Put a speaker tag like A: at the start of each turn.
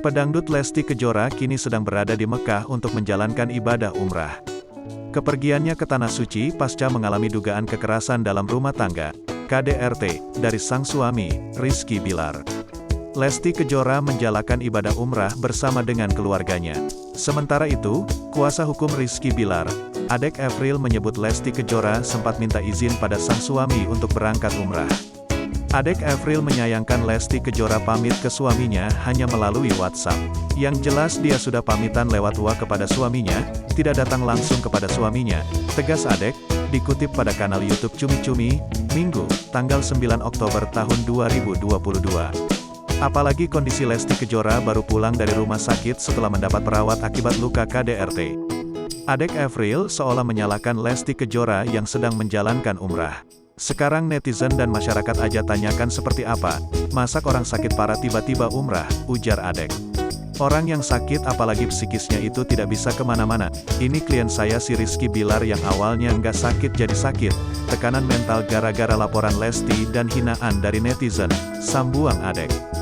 A: Pedangdut Lesti Kejora kini sedang berada di Mekah untuk menjalankan ibadah umrah. Kepergiannya ke Tanah Suci pasca mengalami dugaan kekerasan dalam rumah tangga, KDRT, dari sang suami, Rizky Bilar. Lesti Kejora menjalankan ibadah umrah bersama dengan keluarganya. Sementara itu, kuasa hukum Rizky Bilar, Adek Evril menyebut Lesti Kejora sempat minta izin pada sang suami untuk berangkat umrah. Adek Evril menyayangkan Lesti Kejora pamit ke suaminya hanya melalui WhatsApp. Yang jelas dia sudah pamitan lewat WA kepada suaminya, tidak datang langsung kepada suaminya, tegas Adek, dikutip pada kanal YouTube Cumi Cumi, Minggu, tanggal 9 Oktober tahun 2022. Apalagi kondisi Lesti Kejora baru pulang dari rumah sakit setelah mendapat perawat akibat luka KDRT. Adek Evril seolah menyalahkan Lesti Kejora yang sedang menjalankan umrah. Sekarang netizen dan masyarakat aja tanyakan seperti apa, masa orang sakit parah tiba-tiba umrah, ujar Adek. Orang yang sakit apalagi psikisnya itu tidak bisa kemana-mana. Ini klien saya si Rizky Bilar yang awalnya nggak sakit jadi sakit. Tekanan mental gara-gara laporan Lesti dan hinaan dari netizen, sambuang Adek.